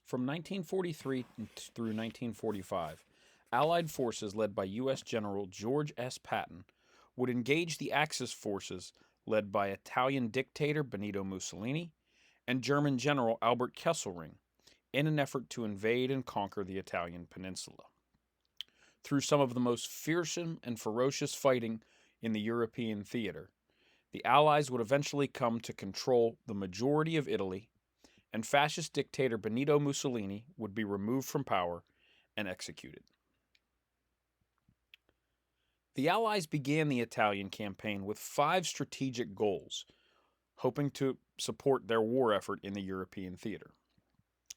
From 1943 through 1945, Allied forces led by U.S. General George S. Patton would engage the Axis forces led by Italian dictator Benito Mussolini and German General Albert Kesselring in an effort to invade and conquer the Italian peninsula. Through some of the most fearsome and ferocious fighting in the European theater, the Allies would eventually come to control the majority of Italy, and fascist dictator Benito Mussolini would be removed from power and executed. The Allies began the Italian campaign with 5 strategic goals, hoping to support their war effort in the European theater.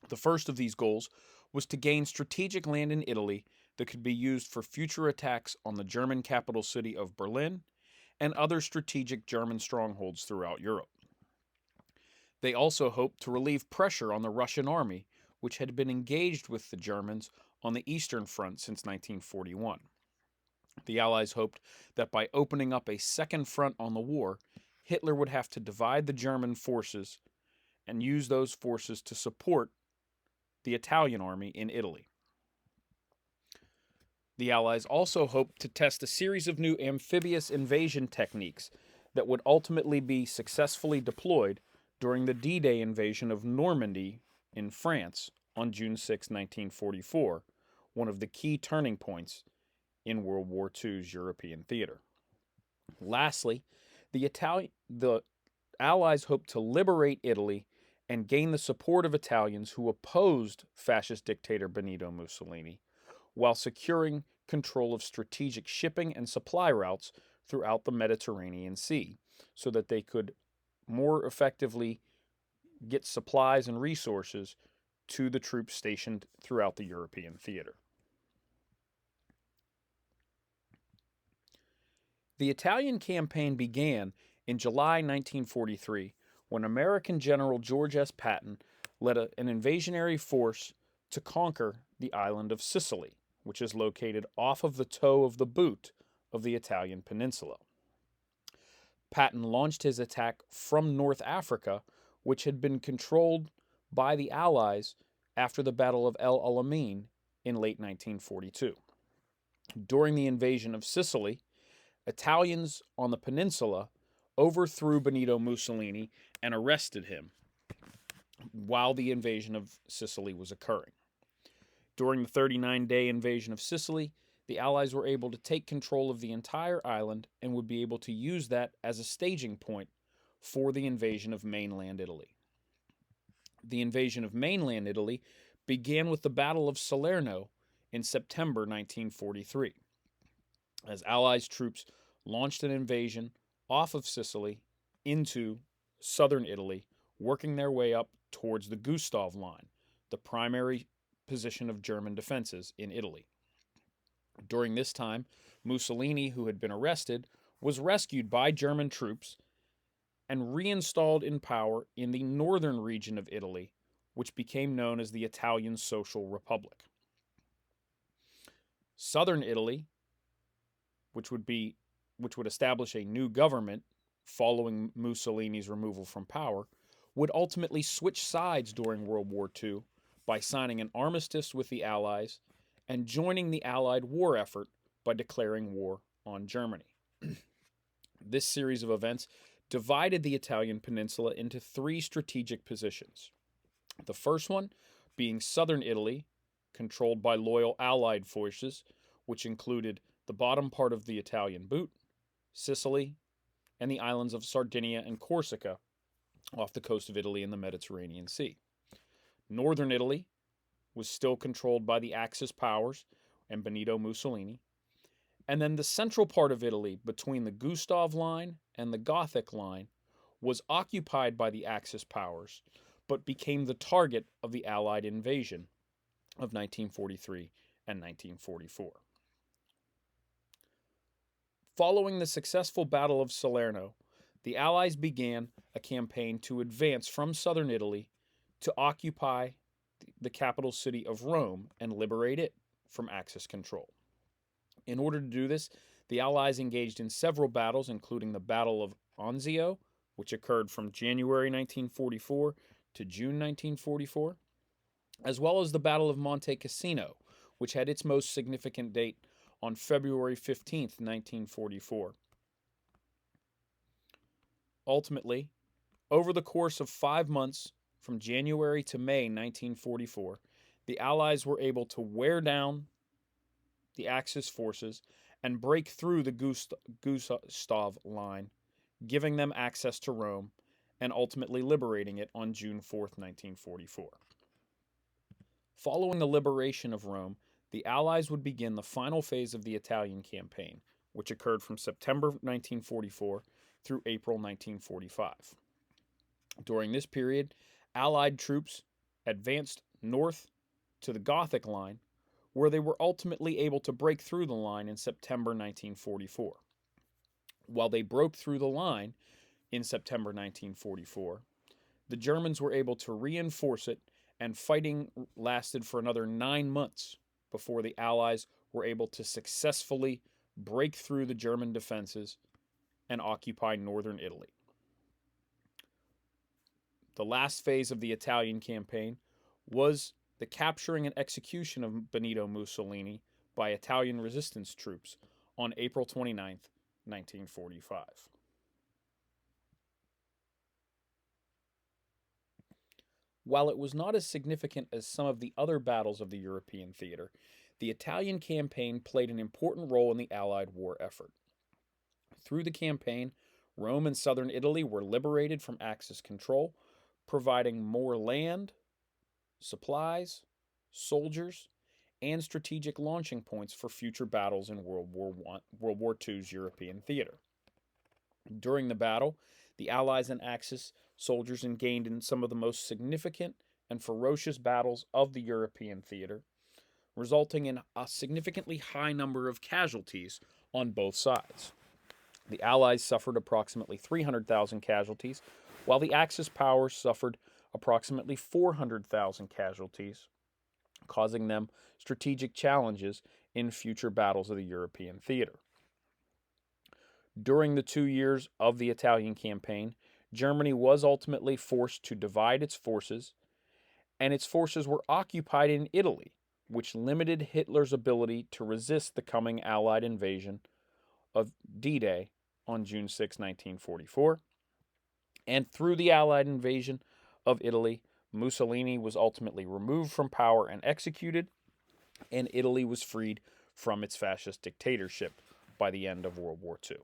The first of these goals was to gain strategic land in Italy that could be used for future attacks on the German capital city of Berlin and other strategic German strongholds throughout Europe. They also hoped to relieve pressure on the Russian army, which had been engaged with the Germans on the Eastern Front since 1941. The Allies hoped that by opening up a second front on the war, Hitler would have to divide the German forces and use those forces to support the Italian army in Italy. The Allies also hoped to test a series of new amphibious invasion techniques that would ultimately be successfully deployed during the D-Day invasion of Normandy in France on June 6, 1944, one of the key turning points in World War II's European theater. Lastly, the Allies hoped to liberate Italy and gain the support of Italians who opposed fascist dictator Benito Mussolini, while securing control of strategic shipping and supply routes throughout the Mediterranean Sea, so that they could more effectively get supplies and resources to the troops stationed throughout the European theater. The Italian campaign began in July 1943 when American General George S. Patton led an invasionary force to conquer the island of Sicily, which is located off of the toe of the boot of the Italian peninsula. Patton launched his attack from North Africa, which had been controlled by the Allies after the Battle of El Alamein in late 1942. During the invasion of Sicily, Italians on the peninsula overthrew Benito Mussolini and arrested him while the invasion of Sicily was occurring. During the 39-day invasion of Sicily, the Allies were able to take control of the entire island and would be able to use that as a staging point for the invasion of mainland Italy. The invasion of mainland Italy began with the Battle of Salerno in September 1943, as Allies troops launched an invasion off of Sicily into southern Italy, working their way up towards the Gustav Line, the primary position of German defenses in Italy. During this time, Mussolini, who had been arrested, was rescued by German troops and reinstalled in power in the northern region of Italy, which became known as the Italian Social Republic. Southern Italy, which would establish a new government following Mussolini's removal from power, would ultimately switch sides during World War II by signing an armistice with the Allies and joining the Allied war effort by declaring war on Germany. This series of events divided the Italian peninsula into 3 strategic positions. The first one being southern Italy, controlled by loyal Allied forces, which included the bottom part of the Italian boot, Sicily, and the islands of Sardinia and Corsica off the coast of Italy in the Mediterranean Sea. Northern Italy was still controlled by the Axis powers and Benito Mussolini. And then the central part of Italy, between the Gustav Line and the Gothic Line, was occupied by the Axis powers, but became the target of the Allied invasion of 1943 and 1944. Following the successful Battle of Salerno, the Allies began a campaign to advance from southern Italy to occupy the capital city of Rome and liberate it from Axis control. In order to do this, the Allies engaged in several battles, including the Battle of Anzio, which occurred from January 1944 to June 1944, as well as the Battle of Monte Cassino, which had its most significant date on February 15th, 1944. Ultimately, over the course of 5 months, from January to May 1944, the Allies were able to wear down the Axis forces and break through the Gustav Line, giving them access to Rome and ultimately liberating it on June 4th, 1944. Following the liberation of Rome, the Allies would begin the final phase of the Italian campaign, which occurred from September 1944 through April 1945. During this period, Allied troops advanced north to the Gothic Line, where they were ultimately able to break through the line in September 1944. While they broke through the line in September 1944, the Germans were able to reinforce it, and fighting lasted for another 9 months before the Allies were able to successfully break through the German defenses and occupy northern Italy. The last phase of the Italian campaign was the capturing and execution of Benito Mussolini by Italian resistance troops on April 29, 1945. While it was not as significant as some of the other battles of the European theater, the Italian campaign played an important role in the Allied war effort. Through the campaign, Rome and southern Italy were liberated from Axis control, providing more land, supplies, soldiers, and strategic launching points for future battles in World War II's European theater. During the battle, the Allies and Axis soldiers engaged in some of the most significant and ferocious battles of the European theater, resulting in a significantly high number of casualties on both sides. The Allies suffered approximately 300,000 casualties, while the Axis powers suffered approximately 400,000 casualties, causing them strategic challenges in future battles of the European theater. During the 2 years of the Italian campaign, Germany was ultimately forced to divide its forces, and its forces were occupied in Italy, which limited Hitler's ability to resist the coming Allied invasion of D-Day on June 6, 1944. And through the Allied invasion of Italy, Mussolini was ultimately removed from power and executed, and Italy was freed from its fascist dictatorship by the end of World War II.